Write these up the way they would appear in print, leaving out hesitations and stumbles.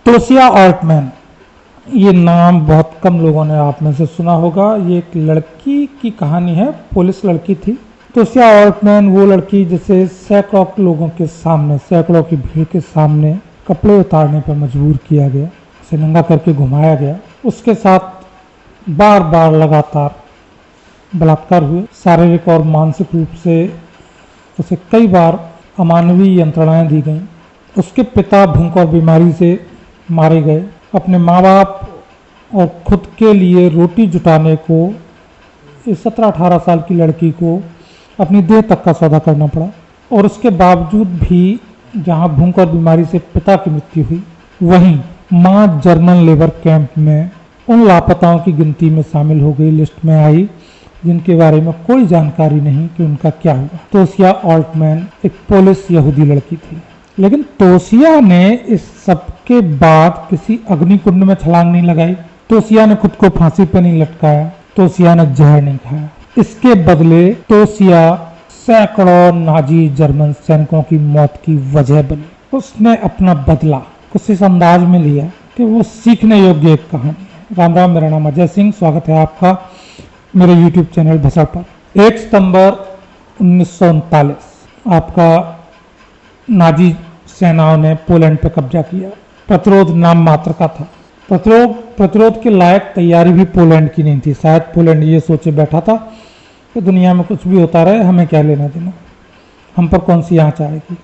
तोसिया Altman, ये नाम बहुत कम लोगों ने आप में से सुना होगा। ये एक लड़की की कहानी है, पुलिस लड़की थी। तोसिया ऑल्टमैन वो लड़की जिसे सैकड़ों लोगों के सामने, सैकड़ों की भीड़ के सामने कपड़े उतारने पर मजबूर किया गया, उसे नंगा करके घुमाया गया, उसके साथ बार बार लगातार बलात्कार हुए, शारीरिक और मानसिक रूप से उसे कई बार अमानवीय यंत्रणाएं दी गईं। उसके पिता भूख और बीमारी से मारे गए। अपने माँ बाप और खुद के लिए रोटी जुटाने को इस 17-18 साल की लड़की को अपनी देह तक का सौदा करना पड़ा। और उसके बावजूद भी जहाँ भूख और बीमारी से पिता की मृत्यु हुई, वहीं माँ जर्मन लेबर कैंप में उन लापताओं की गिनती में शामिल हो गई, लिस्ट में आई, जिनके बारे में कोई जानकारी नहीं कि उनका क्या हुआ। तोसिया ऑल्टमैन एक पोलिश यहूदी लड़की थी, लेकिन तोसिया ने इस सब के बाद किसी अग्निकुंड में छलांग नहीं लगाई। तोसिया ने खुद को फांसी पर नहीं लटकाया। तोसिया ने जहर नहीं खाया। इसके बदले तोसिया सैकड़ों नाजी जर्मन सैनिकों की मौत की वजह बनी। उसने अपना बदला कुछ इस अंदाज में लिया कि वो सीखने योग्य एक कहानी है। राम राम, मेरा नाम अजय सिंह, स्वागत है आपका मेरे YouTube चैनल भसड़ पर। 1 सितंबर 1939 आपका नाजी सेनाओं ने पोलैंड पर कब्जा किया। प्रतिरोध नाम मात्र का था। प्रतिरोध के लायक तैयारी भी पोलैंड की नहीं थी। शायद पोलैंड ये सोचे बैठा था कि दुनिया में कुछ भी होता रहे, हमें क्या लेना देना, हम पर कौन सी आँच आएगी।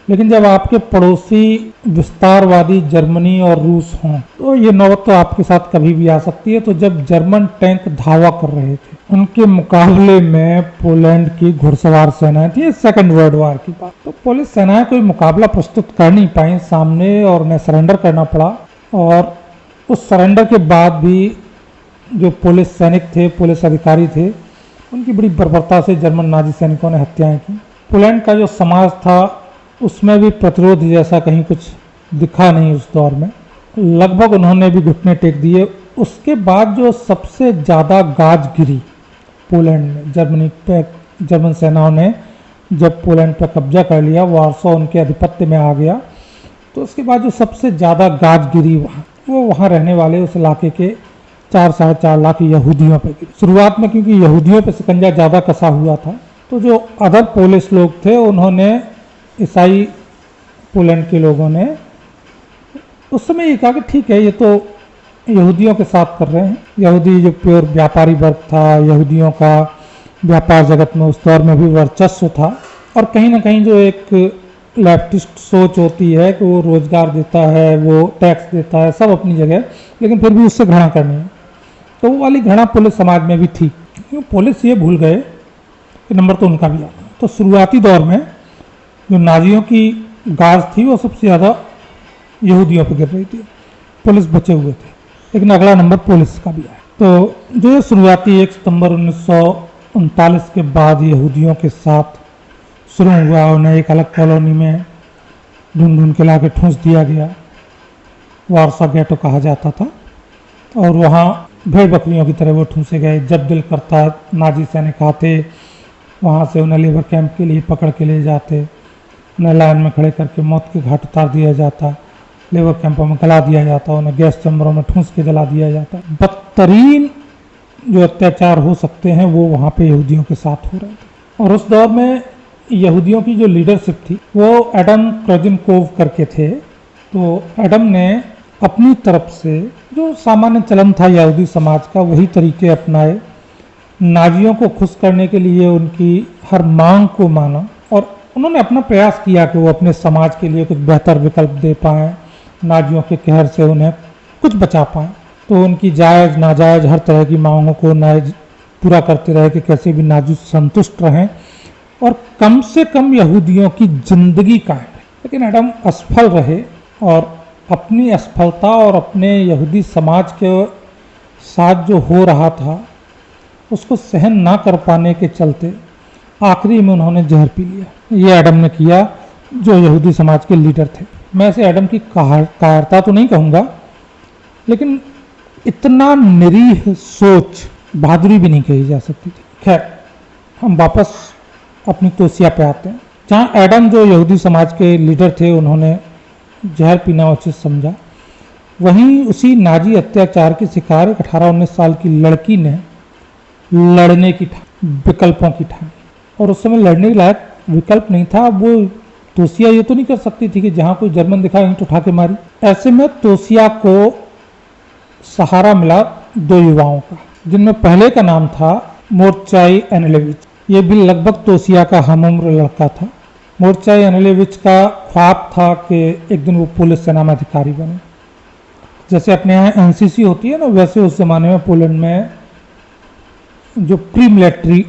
लेकिन जब आपके पड़ोसी विस्तारवादी जर्मनी और रूस हों तो ये नौबत तो आपके साथ कभी भी आ सकती है। तो जब जर्मन टैंक धावा कर रहे थे, उनके मुकाबले में पोलैंड की घुड़सवार सेनाएं थी। सेकंड वर्ल्ड वॉर की बात। तो पुलिस सेनाएं कोई मुकाबला प्रस्तुत कर नहीं पाई सामने, और उन्हें सरेंडर करना पड़ा। और उस सरेंडर के बाद भी जो पुलिस सैनिक थे, पुलिस अधिकारी थे, उनकी बड़ी बर्बरता से जर्मन नाजी सैनिकों ने हत्याएं की। पोलैंड का जो समाज था उसमें भी प्रतिरोध जैसा कहीं कुछ दिखा नहीं उस दौर में। लगभग उन्होंने भी घुटने टेक दिए। उसके बाद जो सबसे ज़्यादा गाज गिरी पोलैंड में, जर्मन सेनाओं ने जब पोलैंड पर कब्जा कर लिया, वार्सो उनके आधिपत्य में आ गया, तो उसके बाद जो सबसे ज़्यादा गाज गिरी वो वहाँ रहने वाले उस इलाके के 4-4.5 लाख यहूदियों पर गिरी। शुरुआत में क्योंकि यहूदियों पर शिकंजा ज़्यादा कसा हुआ था, तो जो अदर पोलिश लोग थे उन्होंने, ईसाई पोलैंड के लोगों ने उस समय ये कहा कि ठीक है, ये तो यहूदियों के साथ कर रहे हैं। यहूदी जो प्योर व्यापारी वर्ग था, यहूदियों का व्यापार जगत में उस दौर में भी वर्चस्व था। और कहीं ना कहीं जो एक लेफ्टिस्ट सोच होती है कि वो रोजगार देता है, वो टैक्स देता है, सब अपनी जगह, लेकिन फिर भी उससे घृणा करनी है, तो वो वाली घृणा पुलिस समाज में भी थी। क्यों पुलिस ये भूल गए कि नंबर तो उनका भी आता। तो शुरुआती दौर में जो नाजियों की गाज थी वो सबसे ज़्यादा यहूदियों पर गिर रही थी, पुलिस बचे हुए थे, लेकिन अगला नंबर पुलिस का भी आया। तो जो शुरुआती 1 सितंबर 1939 के बाद यहूदियों के साथ शुरू हुआ, उन्हें एक अलग कॉलोनी में ढूंढ के लाके ठूंस दिया गया। वारसा गेटो कहा जाता था, और वहाँ भेड़ बकरियों की तरह वो ठूंसे गए। जब दिल करता नाजी सैनिक आते, वहाँ से उन्हें लेबर कैंप के लिए पकड़ के ले जाते, उन्हें लाइन में खड़े करके मौत के घाट उतार दिया जाता, लेबर कैंपों में गला दिया जाता, उन्हें गैस चैम्बरों में ठूंस के जला दिया जाता। बदतरीन जो अत्याचार हो सकते हैं वो वहाँ पे यहूदियों के साथ हो रहे थे। और उस दौर में यहूदियों की जो लीडरशिप थी वो एडम क्रोजिनकोव करके थे। तो एडम ने अपनी तरफ से जो सामान्य चलन था यहूदी समाज का, वही तरीके अपनाए। नाजियों को खुश करने के लिए उनकी हर मांग को माना, और उन्होंने अपना प्रयास किया कि वो अपने समाज के लिए कुछ बेहतर विकल्प दे पाएँ, नाजियों के कहर से उन्हें कुछ बचा पाएँ। तो उनकी जायज़ नाजायज़ हर तरह की मांगों को पूरा करते रहे कि कैसे भी नाजी संतुष्ट रहें और कम से कम यहूदियों की जिंदगी कायम रहे। लेकिन एडम असफल रहे, और अपनी असफलता और अपने यहूदी समाज के साथ जो हो रहा था उसको सहन ना कर पाने के चलते आखिरी में उन्होंने जहर पी लिया। ये एडम ने किया, जो यहूदी समाज के लीडर थे। मैं इसे एडम की कायरता तो नहीं कहूँगा, लेकिन इतना निरीह सोच बहादुरी भी नहीं कही जा सकती थी। खैर, हम वापस अपनी तोसिया पे आते हैं, जहाँ एडम जो यहूदी समाज के लीडर थे उन्होंने जहर पीना उचित समझा। वहीं उसी नाजी अत्याचार के शिकार एक 18-19 साल की लड़की ने लड़ने की विकल्पों की ठानी, और उस समय लड़ने के लायक विकल्प नहीं था। वो तोसिया ये तो नहीं कर सकती थी कि जहां कोई जर्मन दिखा ईंट उठा के मारी। ऐसे में तोसिया को सहारा मिला 2 युवाओं का, जिनमें पहले का नाम था मोर्चाई एनेलेविच। ये भी लगभग तोसिया का हम उम्र लड़का था। मोर्चाई एनेलेविच का ख्वाब था कि एक दिन वो पुलिस सेना में अधिकारी बने। जैसे अपने यहाँ एनसीसी होती है ना, वैसे उस जमाने में पोलैंड में जो प्री मिलिट्री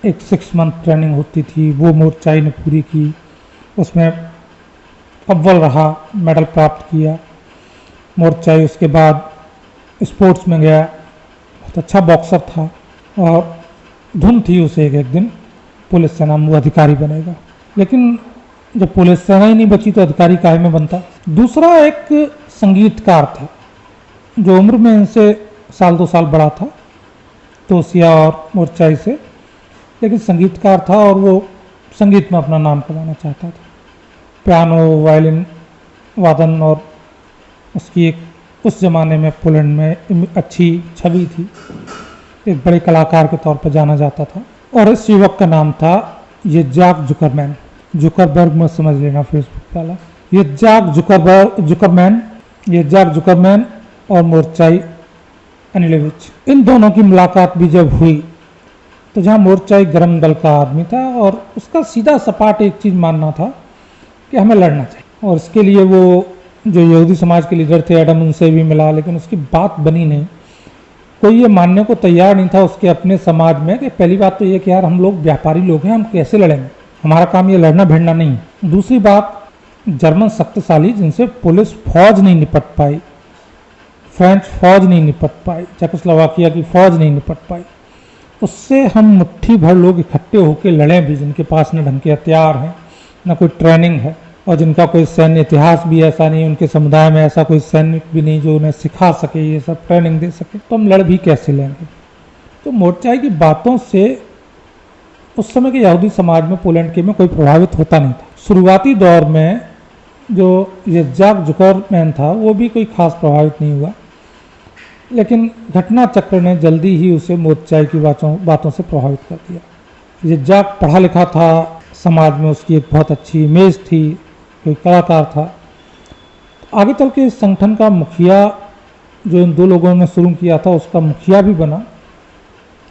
एक 6 मंथ ट्रेनिंग होती थी, वो मोर्चाई ने पूरी की। उसमें अव्वल रहा, मेडल प्राप्त किया मोर्चाई। उसके बाद स्पोर्ट्स में गया, बहुत अच्छा बॉक्सर था, और धुन थी उसे एक दिन पुलिस सेना में वो अधिकारी बनेगा। लेकिन जब पुलिस सेना ही नहीं बची तो अधिकारी काहे में बनता। दूसरा एक संगीतकार था, जो उम्र में इनसे 1-2 साल बड़ा था, तोसिया और मोर्चाई से, लेकिन संगीतकार था और वो संगीत में अपना नाम कमाना चाहता था। पियानो, वायलिन वादन, और उसकी एक उस जमाने में पोलैंड में अच्छी छवि थी, एक बड़े कलाकार के तौर पर जाना जाता था। और इस युवक का नाम था येज़ाक जुकरमैन। जुकरबर्ग में समझ लेना फेसबुक वाला। येज़ाक जुकरमैन और मोर्चाई एनेलेविच, इन दोनों की मुलाकात भी जब हुई तो जहाँ मोर्चाई गर्म दल का आदमी था और उसका सीधा सपाट एक चीज़ मानना था कि हमें लड़ना चाहिए। और इसके लिए वो जो यहूदी समाज के लीडर थे एडम, उनसे भी मिला, लेकिन उसकी बात बनी नहीं। कोई ये मानने को तैयार नहीं था उसके अपने समाज में कि पहली बात तो ये कि यार हम लोग व्यापारी लोग हैं, हम कैसे लड़ेंगे, हमारा काम ये लड़ना भिड़ना नहीं है। दूसरी बात, जर्मन शक्तिशाली जिनसे पुलिस फौज नहीं निपट पाई, फ्रेंच फौज नहीं निपट पाई, चेकोस्लोवाकिया की फौज नहीं निपट पाई, उससे हम मुट्ठी भर लोग इकट्ठे होकर लड़ें भी, जिनके पास न ढंग के हथियार हैं, न कोई ट्रेनिंग है, और जिनका कोई सैन्य इतिहास भी ऐसा नहीं, उनके समुदाय में ऐसा कोई सैनिक भी नहीं जो उन्हें सिखा सके, ये सब ट्रेनिंग दे सके, तो हम लड़ भी कैसे लेंगे। तो मोर्चाई की बातों से उस समय के यहूदी समाज में, पोलैंड के में कोई प्रभावित होता नहीं था। शुरुआती दौर में जो येज़ाक जुकरमैन था वो भी कोई खास प्रभावित नहीं हुआ, लेकिन घटना चक्र ने जल्दी ही उसे मोर्चाई की बातों से प्रभावित कर दिया। येज़ाक पढ़ा लिखा था, समाज में उसकी एक बहुत अच्छी इमेज थी, कोई कलाकार था। आगे चल के इस संगठन का मुखिया, जो इन 2 लोगों ने शुरू किया था, उसका मुखिया भी बना,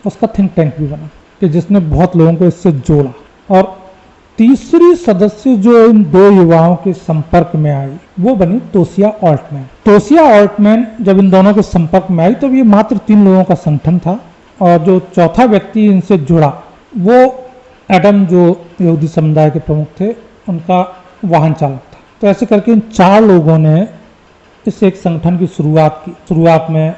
उसका थिंक टैंक भी बना, कि जिसने बहुत लोगों को इससे जोड़ा। और तीसरी सदस्य जो इन 2 युवाओं के संपर्क में आई वो बनी तोसिया ऑल्टमैन। तोसिया ऑल्टमैन जब इन दोनों के संपर्क में आई तब ये मात्र 3 लोगों का संगठन था, और जो चौथा व्यक्ति इनसे जुड़ा वो एडम, जो यहूदी समुदाय के प्रमुख थे, उनका वाहन चालक था। तो ऐसे करके इन 4 लोगों ने इस एक संगठन की शुरुआत की। शुरुआत में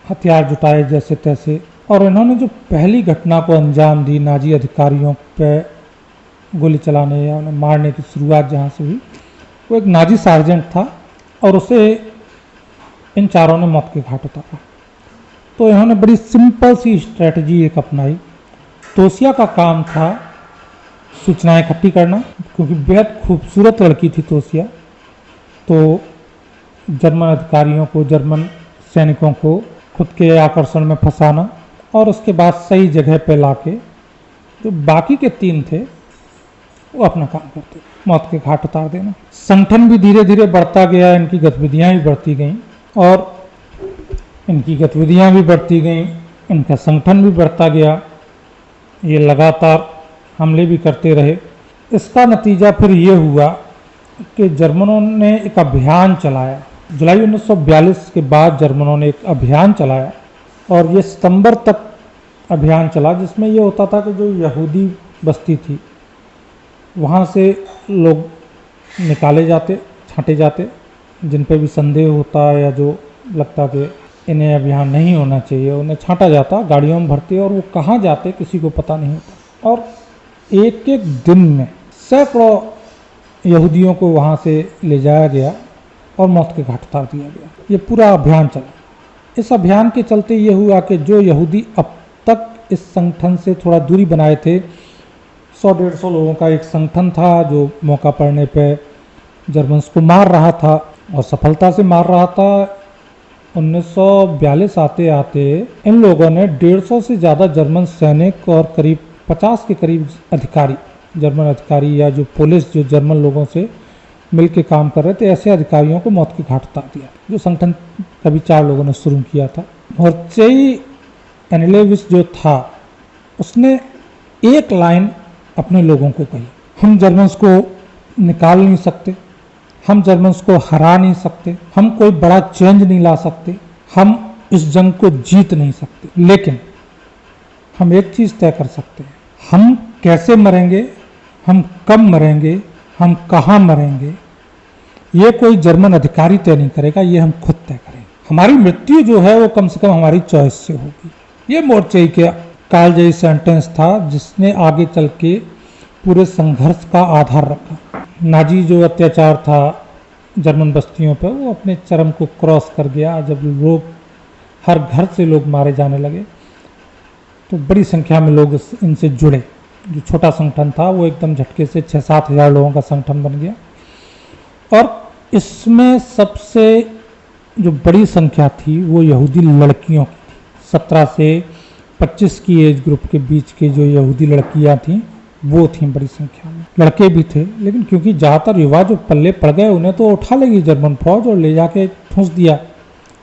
हथियार जुटाए जैसे तैसे, और इन्होंने जो पहली घटना को अंजाम दी, नाजी अधिकारियों पे गोली चलाने या उन्हें मारने की शुरुआत जहाँ से हुई, वो एक नाजी सार्जेंट था, और उसे इन 4 ने मौत के घाट उतारा। तो इन्होंने बड़ी सिंपल सी स्ट्रेटजी एक अपनाई। तोसिया का काम था सूचनाएं इकट्ठी करना, क्योंकि बेहद खूबसूरत लड़की थी तोसिया, तो जर्मन अधिकारियों को, जर्मन सैनिकों को खुद के आकर्षण में फंसाना, और उसके बाद सही जगह पे लाके जो बाकी के 3 थे वो अपना काम करते, मौत के घाट उतार देना। संगठन भी धीरे धीरे बढ़ता गया, इनकी गतिविधियां भी बढ़ती गईं, और इनकी गतिविधियां भी बढ़ती गईं, इनका संगठन भी बढ़ता गया, ये लगातार हमले भी करते रहे। इसका नतीजा फिर ये हुआ कि जर्मनों ने एक अभियान चलाया। जुलाई 1942 के बाद जर्मनों ने एक अभियान चलाया, और ये सितंबर तक अभियान चला, जिसमें ये होता था कि जो यहूदी बस्ती थी वहाँ से लोग निकाले जाते, छांटे जाते, जिन पे भी संदेह होता या जो लगता कि इन्हें अभियान नहीं होना चाहिए, उन्हें छांटा जाता, गाड़ियों में भरते, और वो कहाँ जाते किसी को पता नहीं होता। और एक एक दिन में सैकड़ों यहूदियों को वहाँ से ले जाया गया और मौत के घाट उतार दिया गया। ये पूरा अभियान चला। इस अभियान के चलते ये हुआ कि जो यहूदी अब तक इस संगठन से थोड़ा दूरी बनाए थे, 100-150 लोगों का एक संगठन था जो मौका पड़ने पे जर्मन्स को मार रहा था, और सफलता से मार रहा था। 1942 आते आते इन लोगों ने 150 से ज़्यादा जर्मन सैनिक और करीब 50 के करीब अधिकारी, जर्मन अधिकारी या जो पुलिस जो जर्मन लोगों से मिल के काम कर रहे थे, ऐसे अधिकारियों को मौत की घाट उतार दिया। जो संगठन कभी 4 लोगों ने शुरू किया था। और चेई एनिलेविच जो था उसने एक लाइन अपने लोगों को कही, हम जर्मन्स को निकाल नहीं सकते, हम जर्मन्स को हरा नहीं सकते, हम कोई बड़ा चेंज नहीं ला सकते, हम इस जंग को जीत नहीं सकते, लेकिन हम एक चीज तय कर सकते हैं, हम कैसे मरेंगे, हम कब मरेंगे, हम कहाँ मरेंगे, ये कोई जर्मन अधिकारी तय नहीं करेगा, ये हम खुद तय करेंगे। हमारी मृत्यु जो है वो कम से कम हमारी चॉइस से होगी। ये मोर्चे के कालजयी सेंटेंस था जिसने आगे चल के पूरे संघर्ष का आधार रखा। नाजी जो अत्याचार था जर्मन बस्तियों पर वो अपने चरम को क्रॉस कर गया। जब लोग हर घर से लोग मारे जाने लगे तो बड़ी संख्या में लोग इनसे जुड़े। जो छोटा संगठन था वो एकदम झटके से 6-7 हज़ार लोगों का संगठन बन गया। और इसमें सबसे जो बड़ी संख्या थी वो यहूदी लड़कियों की थी। 17 से 25 की एज ग्रुप के बीच के जो यहूदी लड़कियां थीं वो थी बड़ी संख्या में। लड़के भी थे, लेकिन क्योंकि ज़्यादातर युवा जो पल्ले पड़ गए उन्हें तो उठा लेगी जर्मन फौज और ले जाके ठूंस दिया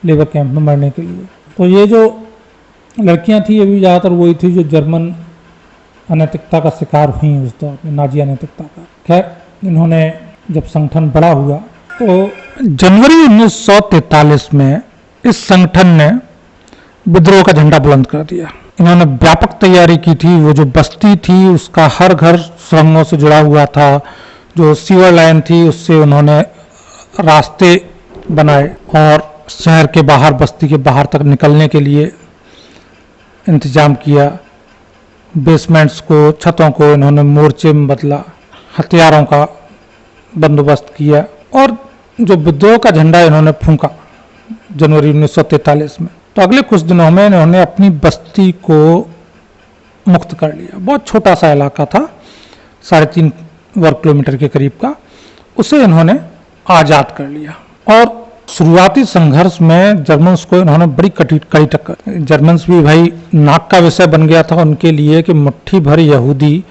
लेबर कैंप में मरने के लिए। तो ये जो लड़कियां थी ये भी ज़्यादातर वही थी जो जर्मन अनैतिकता का शिकार हुई उस दौर में, नाजी अनैतिकता का। खैर इन्होंने जब संगठन बड़ा हुआ तो जनवरी 1943 में इस संगठन ने विद्रोह का झंडा बुलंद कर दिया। इन्होंने व्यापक तैयारी की थी। वो जो बस्ती थी उसका हर घर सुरंगों से जुड़ा हुआ था। जो सीवर लाइन थी उससे उन्होंने रास्ते बनाए और शहर के बाहर, बस्ती के बाहर तक निकलने के लिए इंतजाम किया। बेसमेंट्स को, छतों को इन्होंने मोर्चे में बदला, हथियारों का बंदोबस्त किया और जो विद्रोह का झंडा इन्होंने फूंका जनवरी 1943 में। तो अगले कुछ दिनों में इन्होंने अपनी बस्ती को मुक्त कर लिया। बहुत छोटा सा इलाका था, 3.5 वर्ग किलोमीटर के करीब का, उसे इन्होंने आज़ाद कर लिया। और शुरुआती संघर्ष में जर्मन्स को इन्होंने बड़ी कड़ी टक्कर। जर्मन्स भी भाई नाक का विषय बन गया था उनके लिए कि मुट्ठी भर यहूदी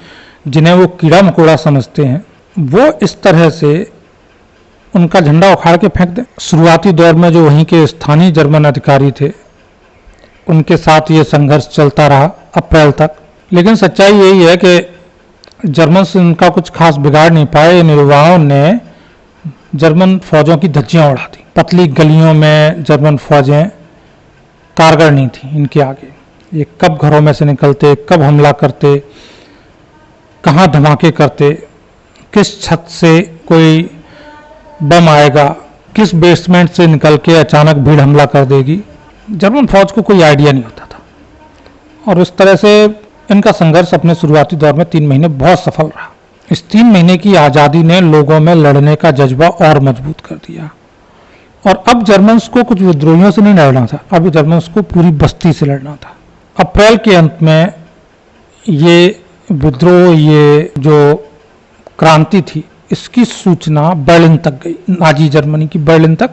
जिन्हें वो कीड़ा मकोड़ा समझते हैं वो इस तरह से उनका झंडा उखाड़ के फेंक दें। शुरुआती दौर में जो वहीं के स्थानीय जर्मन अधिकारी थे उनके साथ ये संघर्ष चलता रहा अप्रैल तक। लेकिन सच्चाई यही है कि जर्मन से इनका कुछ खास बिगाड़ नहीं पाए। इन युवाओं ने जर्मन फौजों की धज्जियां उड़ा दी। पतली गलियों में जर्मन फौजें कारगर नहीं थी इनके आगे। ये कब घरों में से निकलते, कब हमला करते, कहाँ धमाके करते, किस छत से कोई बम आएगा, किस बेसमेंट से निकल के अचानक भीड़ हमला कर देगी, जर्मन फौज को कोई आइडिया नहीं होता था। और इस तरह से इनका संघर्ष अपने शुरुआती दौर में 3 महीने बहुत सफल रहा। इस 3 महीने की आज़ादी ने लोगों में लड़ने का जज्बा और मजबूत कर दिया। और अब जर्मन्स को कुछ विद्रोहियों से नहीं लड़ना था, अब जर्मन्स को पूरी बस्ती से लड़ना था। अप्रैल के अंत में ये विद्रोह, ये जो क्रांति थी, इसकी सूचना बर्लिन तक गई, नाजी जर्मनी की बर्लिन तक,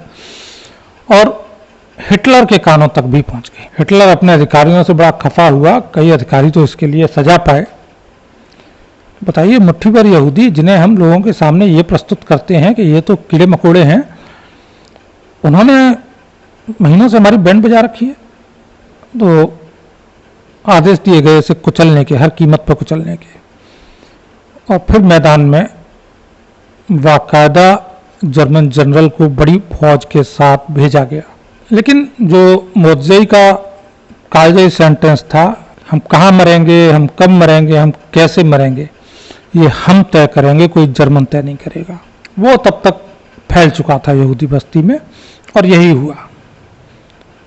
और हिटलर के कानों तक भी पहुंच गई। हिटलर अपने अधिकारियों से बड़ा खफा हुआ। कई अधिकारी तो इसके लिए सजा पाए। बताइए, मुट्ठी भर यहूदी जिन्हें हम लोगों के सामने ये प्रस्तुत करते हैं कि ये तो कीड़े मकोड़े हैं, उन्होंने महीनों से हमारी बैंड बजा रखी है। तो आदेश दिए गए इसे कुचलने के, हर कीमत पर कुचलने के। और फिर मैदान में बाकायदा जर्मन जनरल को बड़ी फौज के साथ भेजा गया। लेकिन जो मोर्जे का कालजयी सेंटेंस था, हम कहाँ मरेंगे, हम कब मरेंगे, हम कैसे मरेंगे, ये हम तय करेंगे, कोई जर्मन तय नहीं करेगा, वो तब तक फैल चुका था यहूदी बस्ती में। और यही हुआ।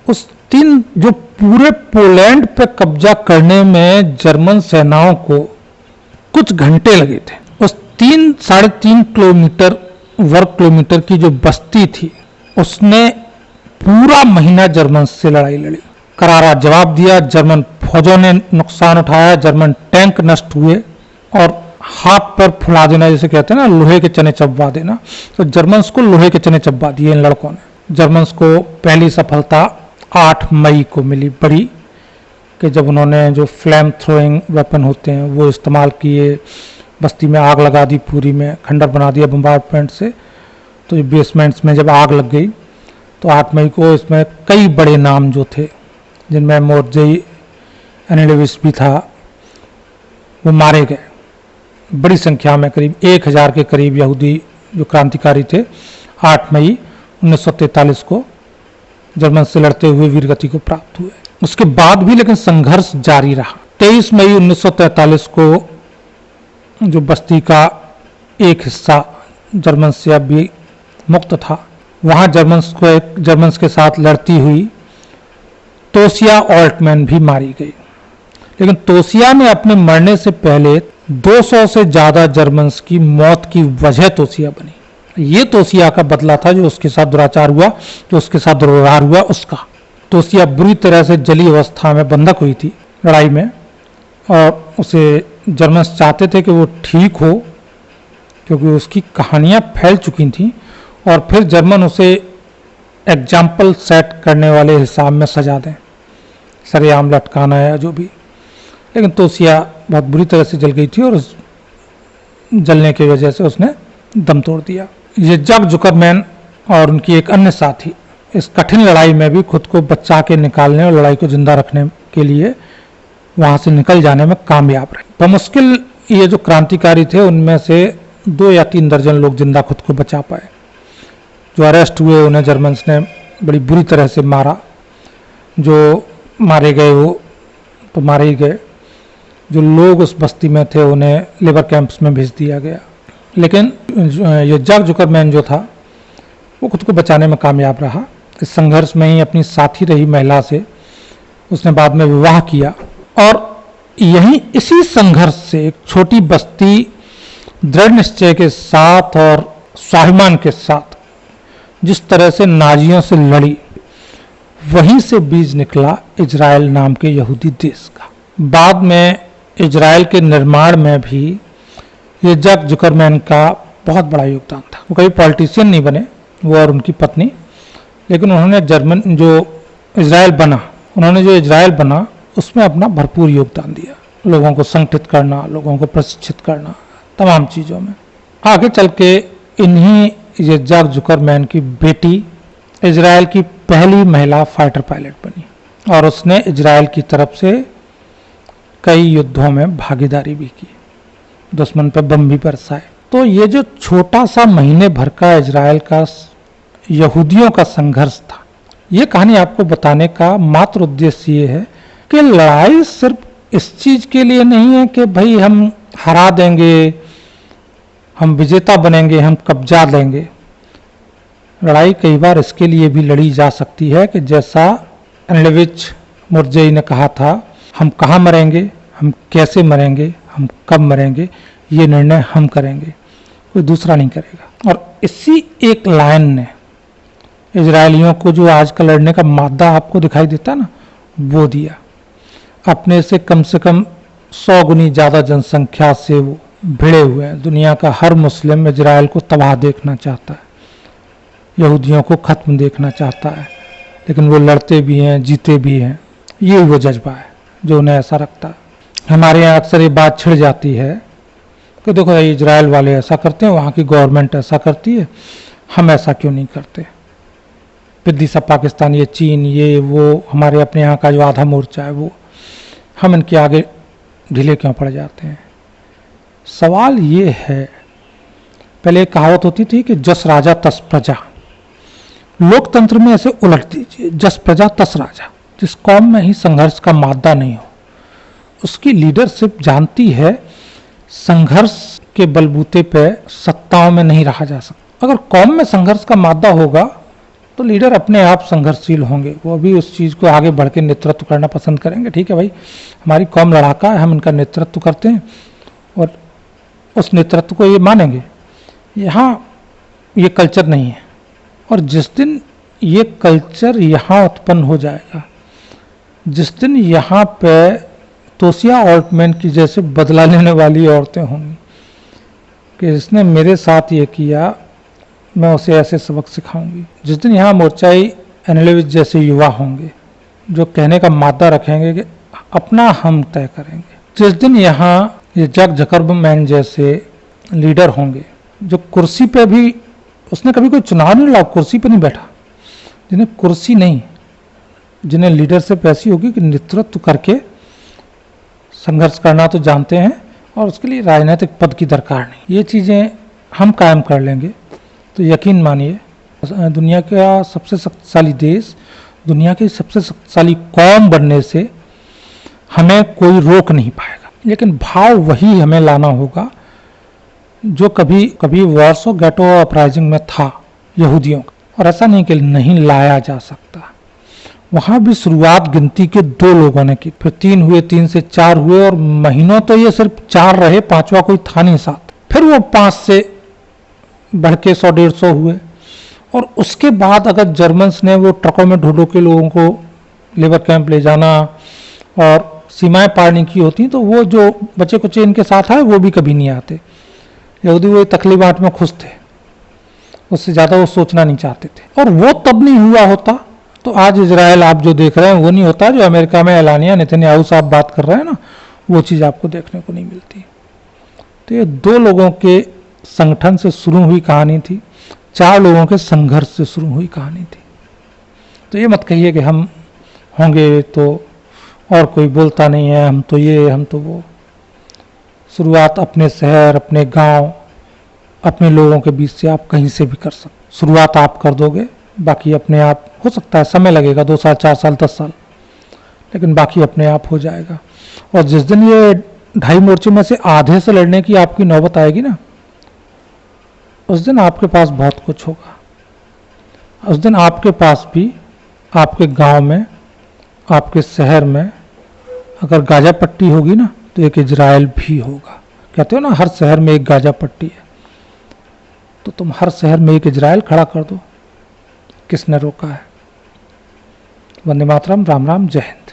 उस दिन जो पूरे पोलैंड पे कब्जा करने में जर्मन सेनाओं को कुछ घंटे लगे थे। उस 3-3.5 किलोमीटर वर्ग किलोमीटर की जो बस्ती थी उसने पूरा महीना जर्मन से लड़ाई लड़ी, करारा जवाब दिया। जर्मन फौजों ने नुकसान उठाया, जर्मन टैंक नष्ट हुए और हाथ पर फुला देना, जैसे कहते हैं ना, लोहे के चने चबवा देना। तो जर्मन्स को लोहे के चने चबवा दिए इन लड़कों ने। जर्मन्स को पहली सफलता 8 मई को मिली बड़ी, कि जब उन्होंने जो फ्लेम थ्रोइंग वेपन होते हैं वो इस्तेमाल किए, बस्ती में आग लगा दी, पूरी में खंडर बना दिया बम्बार्डमेंट से। तो बेसमेंट्स में जब आग लग गई तो 8 मई को इसमें कई बड़े नाम जो थे, जिनमें मोर्जेई एनेडेविस भी था, वो मारे गए। बड़ी संख्या में करीब 1000 के करीब यहूदी जो क्रांतिकारी थे 8 मई 1943 को जर्मन से लड़ते हुए वीरगति को प्राप्त हुए। उसके बाद भी लेकिन संघर्ष जारी रहा। 23 मई 1943 को जो बस्ती का एक हिस्सा जर्मन से अब भी मुक्त था, वहां जर्मन्स के साथ लड़ती हुई तोसिया ऑल्टमैन भी मारी गई। लेकिन तोसिया ने अपने मरने से पहले 200 से ज्यादा जर्मन्स की मौत की वजह तोसिया बनी। ये तोसिया का बदला था, जो उसके साथ दुराचार हुआ, जो उसके साथ दुर्व्यवहार हुआ उसका। तोसिया बुरी तरह से जली अवस्था में बंधक हुई थी लड़ाई में, और उसे जर्मन्स चाहते थे कि वो ठीक हो, क्योंकि उसकी कहानियां फैल चुकी थीं, और फिर जर्मन उसे एग्जाम्पल सेट करने वाले हिसाब में सजा दें, सरेआम लटकाना या जो भी। लेकिन तोसिया बहुत बुरी तरह से जल गई थी, और उस जलने की वजह से उसने दम तोड़ दिया। ये जग जुकरमैन और उनकी एक अन्य साथी इस कठिन लड़ाई में भी खुद को बचा के निकालने और लड़ाई को जिंदा रखने के लिए वहां से निकल जाने में कामयाब रहे। बमुश्किल ये जो क्रांतिकारी थे उनमें से 2 या 3 दर्जन लोग जिंदा खुद को बचा पाए। जो अरेस्ट हुए उन्हें जर्मन्स ने बड़ी बुरी तरह से मारा। जो मारे गए वो तो मारे ही गए, जो लोग उस बस्ती में थे उन्हें लेबर कैंप्स में भेज दिया गया। लेकिन ये जग जुकरमैन जो था वो खुद को बचाने में कामयाब रहा। इस संघर्ष में ही अपनी साथी रही महिला से उसने बाद में विवाह किया, और यही इसी संघर्ष से एक छोटी बस्ती दृढ़ निश्चय के साथ और स्वाभिमान के साथ जिस तरह से नाजियों से लड़ी, वहीं से बीज निकला इजराइल नाम के यहूदी देश का। बाद में इजराइल के निर्माण में भी ये जग जुकरमैन का बहुत बड़ा योगदान था। वो कभी पॉलिटिशियन नहीं बने, वो और उनकी पत्नी, लेकिन उन्होंने उन्होंने जो इजराइल बना उसमें अपना भरपूर योगदान दिया। लोगों को संगठित करना, लोगों को प्रशिक्षित करना, तमाम चीज़ों में। आगे चल के इन्हीं ये जग जुकरमैन की बेटी इजराइल की पहली महिला फाइटर पायलट बनी, और उसने इजराइल की तरफ से कई युद्धों में भागीदारी भी की, दुश्मन पर बम भी बरसाए। तो ये जो छोटा सा महीने भर का इजराइल का यहूदियों का संघर्ष था, ये कहानी आपको बताने का मात्र उद्देश्य ये है कि लड़ाई सिर्फ इस चीज के लिए नहीं है कि भाई हम हरा देंगे, हम विजेता बनेंगे, हम कब्जा लेंगे। लड़ाई कई बार इसके लिए भी लड़ी जा सकती है कि जैसा एनेडेविच मोर्जेई ने कहा था, हम कहाँ मरेंगे, हम कैसे मरेंगे, हम कब मरेंगे, ये निर्णय हम करेंगे, कोई दूसरा नहीं करेगा। और इसी एक लाइन ने इजरायलियों को जो आज का लड़ने का मादा आपको दिखाई देता ना, वो दिया। अपने से कम 100 गुनी ज्यादा जनसंख्या से वो भिड़े हुए हैं। दुनिया का हर मुस्लिम इजराइल को तबाह देखना चाहता है, यहूदियों को खत्म देखना चाहता है, लेकिन वो लड़ते भी हैं, जीते भी हैं। ये वो जज्बा है जो उन्हें ऐसा रखता है। हमारे यहाँ अक्सर ये बात छिड़ जाती है कि देखो इजराइल वाले ऐसा करते हैं, वहाँ की गवर्नमेंट ऐसा करती है, हम ऐसा क्यों नहीं करते। पिद्दी सब पाकिस्तान, ये चीन, ये वो, हमारे अपने यहाँ का जो आधा मोर्चा है वो, हम इनके आगे ढीले क्यों पड़ जाते हैं। सवाल ये है, पहले एक कहावत होती थी कि जस राजा तस प्रजा। लोकतंत्र में ऐसे उलट दीजिए, जस प्रजा तस राजा। जिस कौम में ही संघर्ष का मादा नहीं हो, उसकी लीडरशिप जानती है संघर्ष के बलबूते पे सत्ताओं में नहीं रहा जा सकता। अगर कौम में संघर्ष का मादा होगा तो लीडर अपने आप संघर्षशील होंगे, वो भी उस चीज़ को आगे बढ़ के नेतृत्व करना पसंद करेंगे। ठीक है भाई, हमारी कौम लड़ाका है, हम इनका नेतृत्व करते हैं और उस नेतृत्व को ये मानेंगे। यहाँ ये कल्चर नहीं है, और जिस दिन ये कल्चर यहाँ उत्पन्न हो जाएगा, जिस दिन यहाँ पे तोसिया ऑल्टमैन की जैसे बदला लेने वाली औरतें होंगी, कि जिसने मेरे साथ ये किया मैं उसे ऐसे सबक सिखाऊंगी। जिस दिन यहाँ मोर्चाई एनालिस्ट जैसे युवा होंगे जो कहने का मादा रखेंगे कि अपना हम तय करेंगे, जिस दिन यहाँ ये जैक जकरबर्ग जैसे लीडर होंगे जो कुर्सी पे भी, उसने कभी कोई चुनाव नहीं लड़ा, कुर्सी पे नहीं बैठा, जिन्हें कुर्सी नहीं, जिन्हें लीडरशिप ऐसी होगी कि नेतृत्व करके संघर्ष करना तो जानते हैं और उसके लिए राजनीतिक पद की दरकार नहीं, ये चीज़ें हम कायम कर लेंगे तो यकीन मानिए दुनिया का सबसे शक्तिशाली देश, दुनिया की सबसे शक्तिशाली कौम बनने से हमें कोई रोक नहीं पाएगा। लेकिन भाव वही हमें लाना होगा जो कभी कभी वार्सो गेटो अपराइजिंग में था यहूदियों का, और ऐसा नहीं कि नहीं लाया जा सकता। वहां भी शुरुआत गिनती के 2 लोगों ने की, फिर 3 हुए, 3 से 4 हुए और महीनों तो ये सिर्फ 4 रहे, 5वां कोई था नहीं साथ। फिर वो 5 से बढ़ के 100-150 हुए और उसके बाद अगर जर्मन्स ने वो ट्रकों में ढूंढो के लोगों को लेबर कैंप ले जाना और सीमाएं पारने की होती तो वो जो बच्चे कुचे इनके साथ आए वो भी कभी नहीं आते। यहूदी वो तकली बाट में खुश थे, उससे ज़्यादा वो सोचना नहीं चाहते थे। और वो तब नहीं हुआ होता तो आज इजराइल आप जो देख रहे हैं वो नहीं होता, जो अमेरिका में एलानिया नेतन्याहू साहब बात कर रहे हैं ना, वो चीज़ आपको देखने को नहीं मिलती। तो ये 2 लोगों के संगठन से शुरू हुई कहानी थी, 4 लोगों के संघर्ष से शुरू हुई कहानी थी। तो ये मत कहिए कि हम होंगे तो और कोई बोलता नहीं है, हम तो ये हम तो वो। शुरुआत अपने शहर, अपने गांव, अपने लोगों के बीच से आप कहीं से भी कर सकते। शुरुआत आप कर दोगे, बाकी अपने आप हो सकता है, समय लगेगा 2 साल, 4 साल, 10 साल, लेकिन बाकी अपने आप हो जाएगा। और जिस दिन ये 2.5 मोर्चे में से आधे से लड़ने की आपकी नौबत आएगी ना, उस दिन आपके पास बहुत कुछ होगा। उस दिन आपके पास भी आपके गांव में, आपके शहर में अगर गाजा पट्टी होगी ना तो एक इजराइल भी होगा। कहते हो ना हर शहर में एक गाजा पट्टी है, तो तुम हर शहर में एक इजराइल खड़ा कर दो, किसने रोका है। वंदे मातरम, राम राम, जय हिंद।